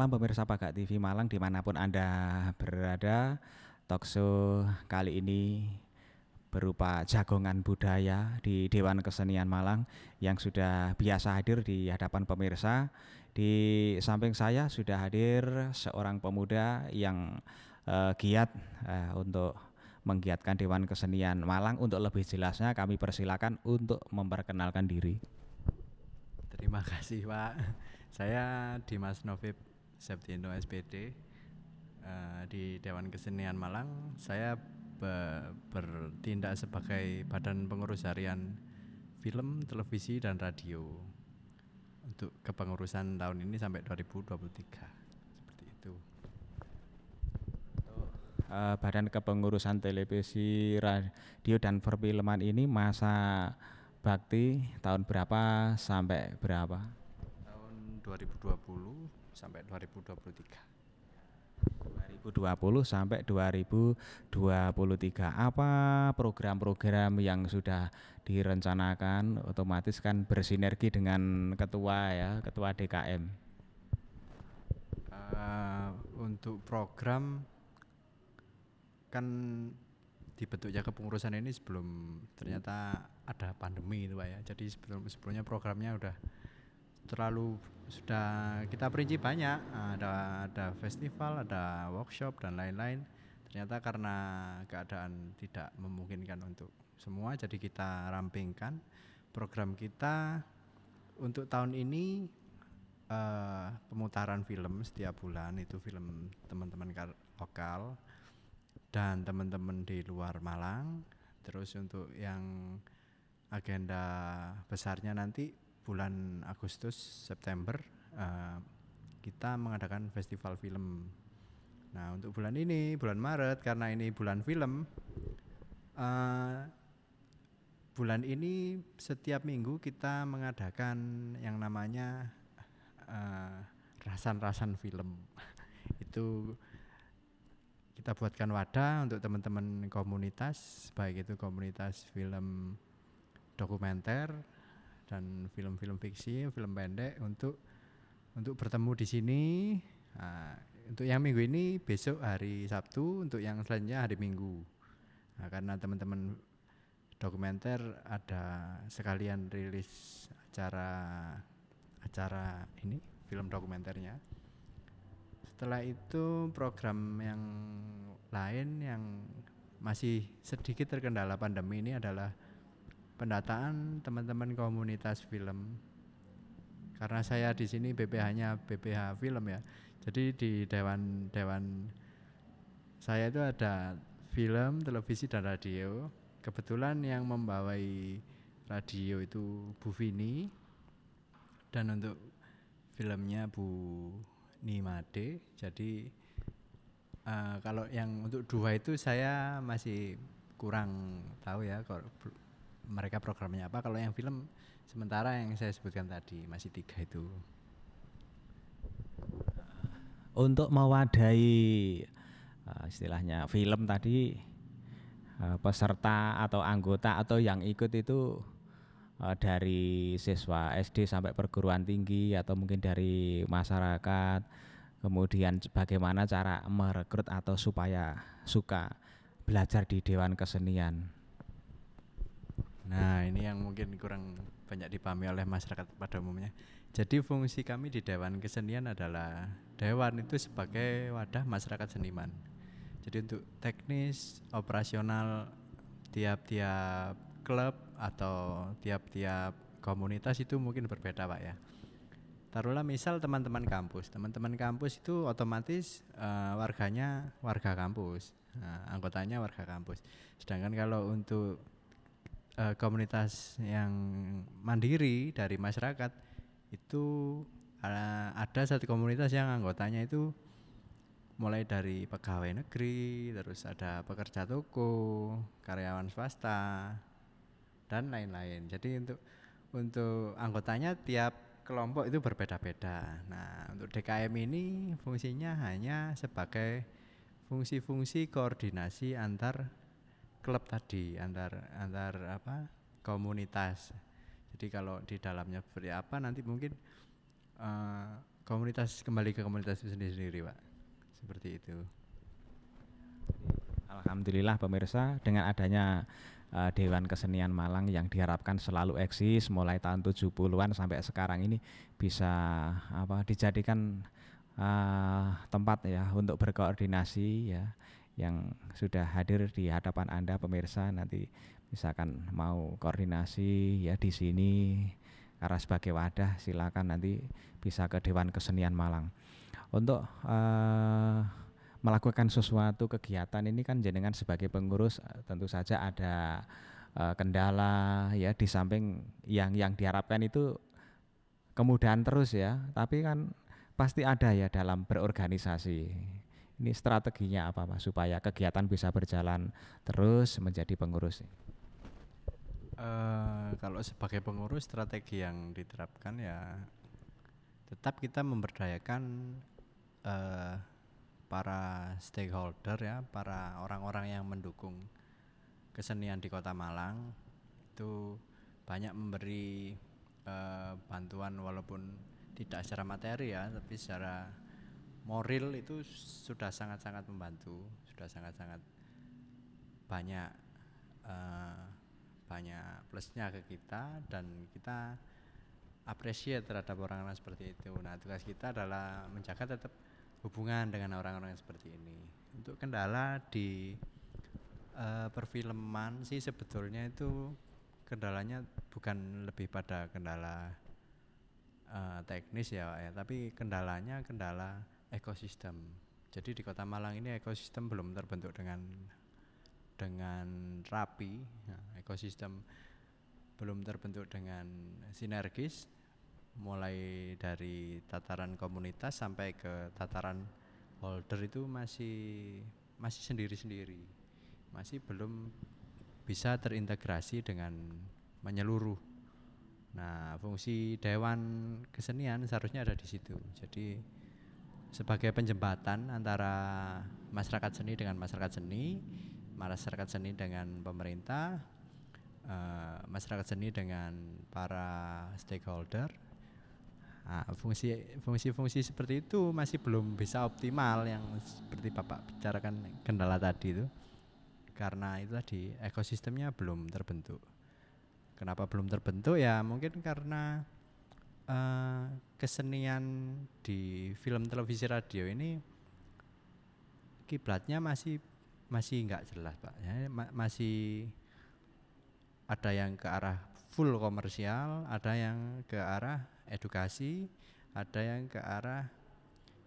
malam pemirsa Paga TV Malang dimanapun Anda berada. Talkshow kali ini berupa jagongan budaya di Dewan Kesenian Malang yang sudah biasa hadir di hadapan pemirsa. Di samping saya sudah hadir seorang pemuda yang giat untuk menggiatkan Dewan Kesenian Malang. Untuk lebih jelasnya kami persilakan untuk memperkenalkan diri. Terima kasih Pak. Saya Dimas Novib Septindo SPD di Dewan Kesenian Malang. Saya bertindak sebagai Badan Pengurus Harian Film, Televisi, dan Radio untuk kepengurusan tahun ini sampai 2023. Seperti itu. Badan Kepengurusan Televisi, Radio, dan Perfilman ini masa bakti tahun berapa sampai berapa? Tahun 2020 sampai 2023. 2020 sampai 2023. Apa program-program yang sudah direncanakan? Otomatis kan bersinergi dengan ketua DKM. Untuk program kan dibentuknya kepengurusan ini sebelum ternyata ada pandemi itu Pak ya. Jadi sebelumnya programnya sudah kita perinci banyak, ada festival, ada workshop dan lain-lain. Ternyata karena keadaan tidak memungkinkan untuk semua, jadi kita rampingkan program kita untuk tahun ini. Pemutaran film setiap bulan, itu film teman-teman lokal dan teman-teman di luar Malang. Terus untuk yang agenda besarnya nanti bulan Agustus September kita mengadakan festival film. Nah untuk bulan ini, bulan Maret, karena ini bulan film, bulan ini setiap minggu kita mengadakan yang namanya rasan-rasan film. Itu kita buatkan wadah untuk teman-teman komunitas, baik itu komunitas film dokumenter dan film-film fiksi, film pendek, untuk bertemu di sini. Untuk yang minggu ini besok hari Sabtu, untuk yang selanjutnya hari Minggu. Karena teman-teman dokumenter ada sekalian rilis acara ini, film dokumenternya. Setelah itu program yang lain yang masih sedikit terkendala pandemi ini adalah pendataan teman-teman komunitas film. Karena saya di sini BPH-nya BPH Film ya. Jadi di dewan saya itu ada film, televisi, dan radio. Kebetulan yang membawai radio itu Bu Vini, dan untuk filmnya Bu Nimade. Jadi kalau yang untuk dua itu saya masih kurang tahu ya kalau mereka programnya apa. Kalau yang film sementara yang saya sebutkan tadi masih 3 itu. Untuk mewadahi istilahnya film tadi, peserta atau anggota atau yang ikut itu dari siswa SD sampai perguruan tinggi atau mungkin dari masyarakat. Kemudian bagaimana cara merekrut atau supaya suka belajar di Dewan Kesenian? Nah ini yang mungkin kurang banyak dipahami oleh masyarakat pada umumnya. Jadi fungsi kami di Dewan Kesenian adalah, Dewan itu sebagai wadah masyarakat seniman. Jadi untuk teknis, operasional tiap-tiap klub atau tiap-tiap komunitas itu mungkin berbeda Pak ya. Taruhlah misal teman-teman kampus itu otomatis warganya warga kampus, anggotanya warga kampus. Sedangkan kalau untuk komunitas yang mandiri dari masyarakat itu ada satu komunitas yang anggotanya itu mulai dari pegawai negeri, terus ada pekerja toko, karyawan swasta, dan lain-lain. Jadi untuk anggotanya tiap kelompok itu berbeda-beda. Nah untuk DKM ini fungsinya hanya sebagai fungsi-fungsi koordinasi antar klub tadi, antar komunitas. Jadi kalau di dalamnya seperti apa nanti mungkin komunitas, kembali ke komunitas itu sendiri, Pak. Seperti itu. Alhamdulillah pemirsa, dengan adanya Dewan Kesenian Malang yang diharapkan selalu eksis mulai tahun 70-an sampai sekarang ini bisa dijadikan tempat ya untuk berkoordinasi ya, yang sudah hadir di hadapan Anda pemirsa, nanti misalkan mau koordinasi ya di sini karena sebagai wadah, silakan nanti bisa ke Dewan Kesenian Malang untuk melakukan sesuatu kegiatan ini. Kan jenengan sebagai pengurus tentu saja ada kendala ya, di samping yang diharapkan itu kemudahan terus ya, tapi kan pasti ada ya dalam berorganisasi. Ini strateginya apa Mas supaya kegiatan bisa berjalan terus menjadi pengurus? Kalau sebagai pengurus, strategi yang diterapkan ya tetap kita memberdayakan eh, para stakeholder ya, para orang-orang yang mendukung kesenian di Kota Malang itu banyak memberi bantuan, walaupun tidak secara materi ya, tapi secara moral itu sudah sangat-sangat membantu, sudah sangat-sangat banyak banyak plusnya ke kita, dan kita appreciate terhadap orang-orang seperti itu. Nah, tugas kita adalah menjaga tetap hubungan dengan orang-orang seperti ini. Untuk kendala di perfilman sih sebetulnya itu kendalanya bukan lebih pada kendala teknis ya, tapi kendalanya kendala ekosistem. Jadi di Kota Malang ini ekosistem belum terbentuk dengan rapi. Nah, ekosistem belum terbentuk dengan sinergis, mulai dari tataran komunitas sampai ke tataran holder itu masih sendiri-sendiri, masih belum bisa terintegrasi dengan menyeluruh. Nah, fungsi Dewan Kesenian seharusnya ada di situ. Jadi sebagai penjembatan antara masyarakat seni dengan masyarakat seni, masyarakat seni dengan pemerintah, masyarakat seni dengan para stakeholder. Nah, fungsi-fungsi seperti itu masih belum bisa optimal, yang seperti Bapak bicarakan kendala tadi itu. Karena itu tadi ekosistemnya belum terbentuk. Kenapa belum terbentuk ya? Mungkin karena kesenian di film, televisi, radio ini kiblatnya masih nggak jelas, Pak. Ya, masih ada yang ke arah full komersial, ada yang ke arah edukasi, ada yang ke arah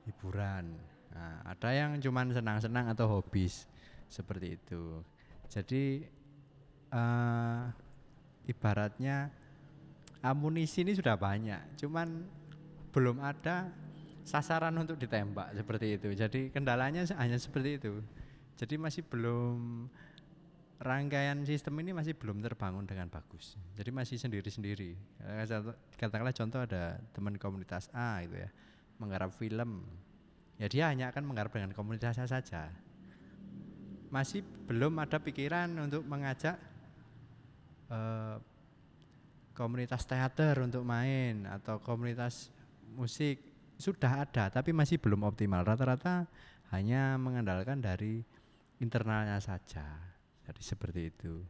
hiburan. Nah, ada yang cuman senang-senang atau hobis seperti itu. Jadi ibaratnya amunisi ini sudah banyak, cuman belum ada sasaran untuk ditembak seperti itu. Jadi kendalanya hanya seperti itu. Jadi masih belum, rangkaian sistem ini masih belum terbangun dengan bagus. Jadi masih sendiri-sendiri. Katakanlah contoh ada teman komunitas A gitu ya, menggarap film. Ya dia hanya akan menggarap dengan komunitasnya saja. Masih belum ada pikiran untuk mengajak komunitas teater untuk main atau komunitas musik. Sudah ada tapi masih belum optimal. Rata-rata hanya mengandalkan dari internalnya saja. Jadi seperti itu.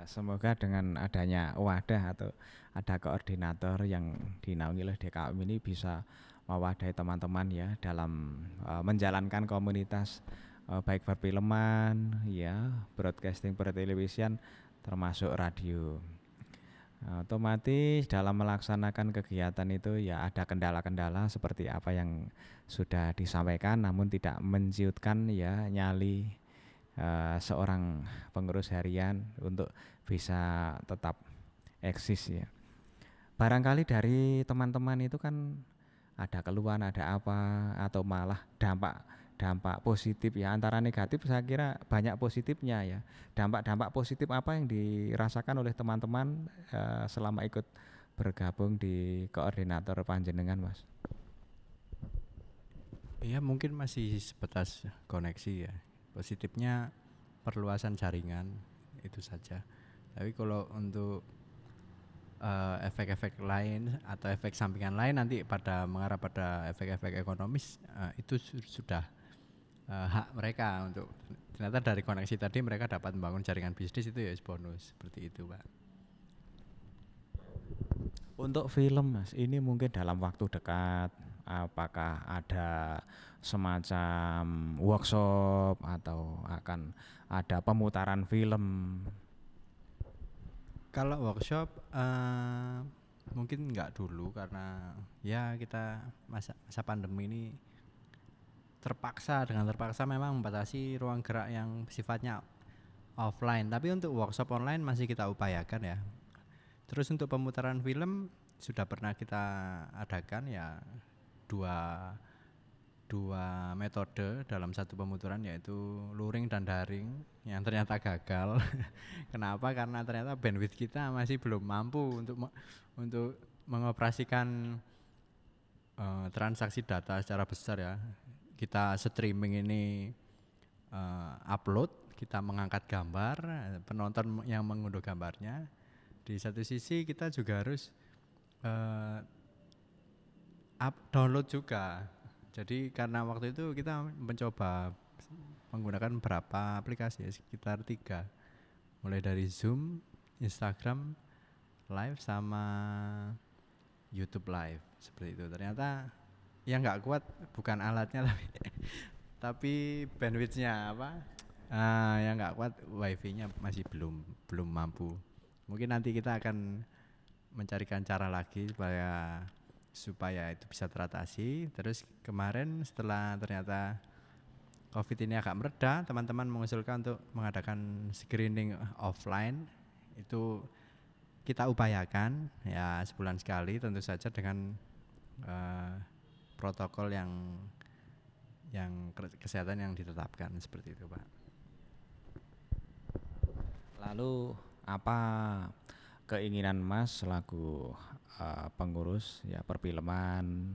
Semoga dengan adanya wadah atau ada koordinator yang dinaungi oleh DKM ini bisa mewadahi teman-teman ya dalam menjalankan komunitas baik perfilman ya, broadcasting, pertelevisian, termasuk radio. Otomatis dalam melaksanakan kegiatan itu ya ada kendala-kendala seperti apa yang sudah disampaikan, namun tidak menciutkan ya nyali seorang pengurus harian untuk bisa tetap eksis ya. Barangkali dari teman-teman itu kan ada keluhan, ada apa, atau malah dampak positif ya. Antara negatif saya kira banyak positifnya ya. Dampak-dampak positif apa yang dirasakan oleh teman-teman selama ikut bergabung di koordinator panjenengan, Mas? Iya, mungkin masih sebatas koneksi ya. Positifnya perluasan jaringan itu saja. Tapi kalau untuk efek-efek lain atau efek sampingan lain nanti pada mengarah pada efek-efek ekonomis, itu sudah hak mereka untuk ternyata dari koneksi tadi mereka dapat membangun jaringan bisnis, itu ya bonus seperti itu Pak. Untuk film Mas, ini mungkin dalam waktu dekat apakah ada semacam workshop atau akan ada pemutaran film? Kalau workshop mungkin nggak dulu karena ya kita masa pandemi ini dengan terpaksa memang membatasi ruang gerak yang sifatnya offline. Tapi untuk workshop online masih kita upayakan ya. Terus untuk pemutaran film sudah pernah kita adakan ya, dua metode dalam satu pemutaran, yaitu luring dan daring yang ternyata gagal. Kenapa? Karena ternyata bandwidth kita masih belum mampu untuk mengoperasikan transaksi data secara besar ya. Kita streaming ini upload, kita mengangkat gambar, penonton yang mengunduh gambarnya. Di satu sisi kita juga harus download juga. Jadi karena waktu itu kita mencoba menggunakan beberapa aplikasi, sekitar 3, mulai dari Zoom, Instagram Live, sama YouTube Live seperti itu. Ternyata yang nggak kuat bukan alatnya tapi bandwidthnya yang nggak kuat, wifi-nya masih belum mampu. Mungkin nanti kita akan mencarikan cara lagi supaya itu bisa teratasi. Terus kemarin setelah ternyata COVID ini agak mereda, teman-teman mengusulkan untuk mengadakan screening offline. Itu kita upayakan ya sebulan sekali, tentu saja dengan protokol yang kesehatan yang ditetapkan seperti itu Pak. Lalu apa keinginan Mas selaku pengurus ya perfilman,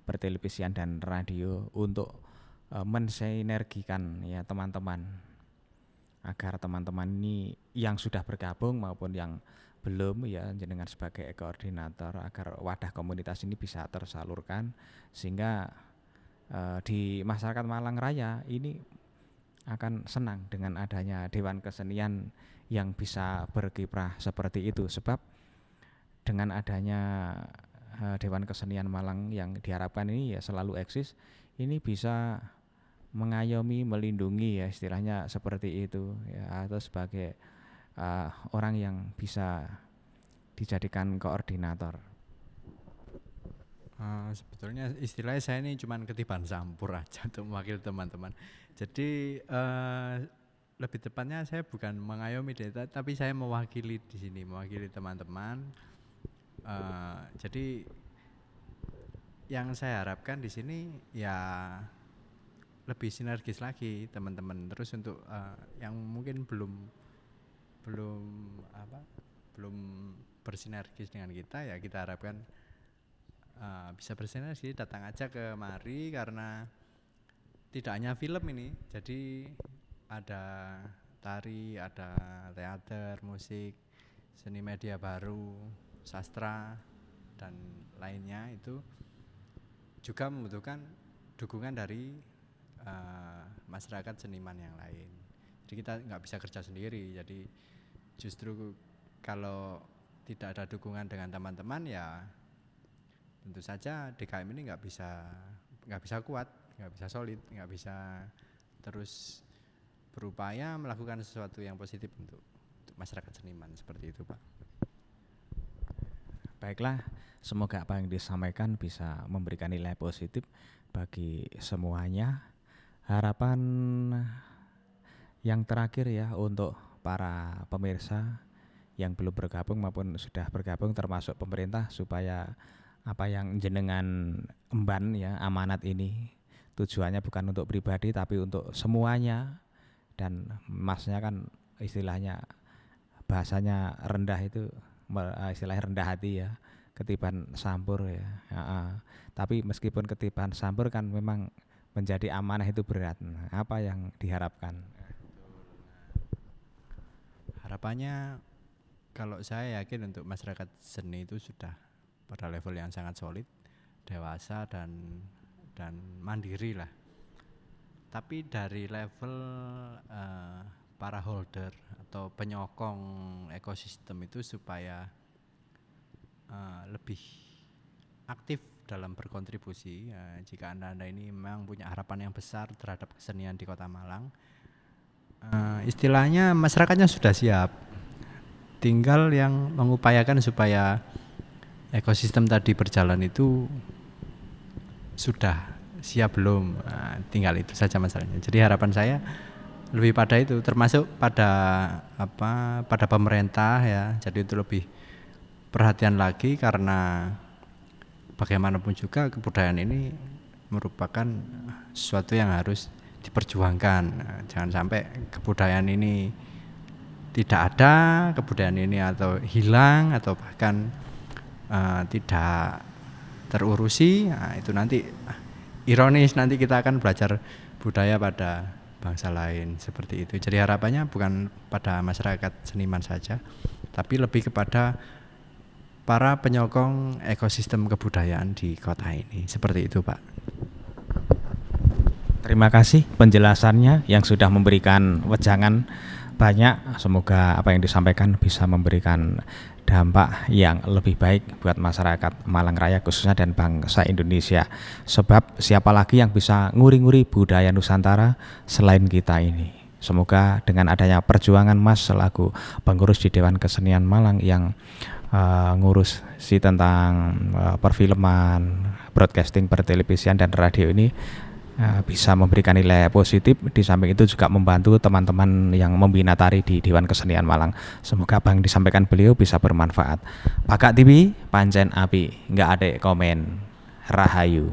pertelevisian dan radio untuk mensinergikan ya teman-teman, agar teman-teman ini yang sudah bergabung maupun yang belum ya jenengan sebagai koordinator, agar wadah komunitas ini bisa tersalurkan sehingga di masyarakat Malang Raya ini akan senang dengan adanya Dewan Kesenian yang bisa berkiprah seperti itu. Sebab dengan adanya Dewan Kesenian Malang yang diharapkan ini ya selalu eksis, ini bisa mengayomi, melindungi ya istilahnya seperti itu ya, atau sebagai orang yang bisa dijadikan koordinator. Sebetulnya istilahnya saya ini cuma ketiban sampur aja untuk mewakili teman-teman. Jadi lebih tepatnya saya bukan mengayomi data, tapi saya mewakili di sini, mewakili teman-teman. Jadi yang saya harapkan di sini ya lebih sinergis lagi teman-teman. Terus untuk yang mungkin belum bersinergis dengan kita, ya kita harapkan bisa bersinergi, datang aja ke mari, karena tidak hanya film ini, jadi ada tari, ada teater, musik, seni media baru, sastra dan lainnya, itu juga membutuhkan dukungan dari masyarakat seniman yang lain. Jadi kita nggak bisa kerja sendiri. Jadi justru kalau tidak ada dukungan dengan teman-teman, ya tentu saja DKM ini nggak bisa kuat, nggak bisa solid, nggak bisa terus berupaya melakukan sesuatu yang positif untuk masyarakat seniman seperti itu Pak. Baiklah, semoga apa yang disampaikan bisa memberikan nilai positif bagi semuanya. Harapan yang terakhir ya untuk para pemirsa yang belum bergabung maupun sudah bergabung termasuk pemerintah, supaya apa yang jenengan emban ya amanat ini tujuannya bukan untuk pribadi tapi untuk semuanya. Dan masnya kan istilahnya bahasanya rendah itu istilahnya rendah hati ya, ketiban sampur ya. Tapi meskipun ketiban sampur kan memang menjadi amanah itu berat. Apa yang diharapkan? Harapannya Kalau saya yakin untuk masyarakat seni itu sudah pada level yang sangat solid, dewasa dan mandiri lah. Tapi dari level para holder atau penyokong ekosistem itu supaya lebih aktif dalam berkontribusi. Jika anda ini memang punya harapan yang besar terhadap kesenian di Kota Malang, istilahnya masyarakatnya sudah siap, tinggal yang mengupayakan supaya ekosistem tadi berjalan itu sudah siap belum. Tinggal itu saja masalahnya. Jadi harapan saya lebih pada itu, termasuk pada pada pemerintah ya. Jadi itu lebih perhatian lagi, karena bagaimanapun juga kebudayaan ini merupakan sesuatu yang harus diperjuangkan. Jangan sampai kebudayaan ini tidak ada, kebudayaan ini atau hilang atau bahkan tidak terurusi. Itu nanti ironis, nanti kita akan belajar budaya pada bangsa lain seperti itu. Jadi harapannya bukan pada masyarakat seniman saja, tapi lebih kepada para penyokong ekosistem kebudayaan di kota ini. Seperti itu, Pak. Terima kasih penjelasannya yang sudah memberikan wejangan banyak. Semoga apa yang disampaikan bisa memberikan dampak yang lebih baik buat masyarakat Malang Raya khususnya dan bangsa Indonesia. Sebab siapa lagi yang bisa nguri-nguri budaya Nusantara selain kita ini. Semoga dengan adanya perjuangan Mas selaku pengurus di Dewan Kesenian Malang yang ngurus tentang perfilman, broadcasting, pertelevisian dan radio ini bisa memberikan nilai positif. Di samping itu juga membantu teman-teman yang membina tari di Dewan Kesenian Malang. Semoga apa yang disampaikan beliau bisa bermanfaat. Pakak TV, pancen api, nggak ada komen. Rahayu.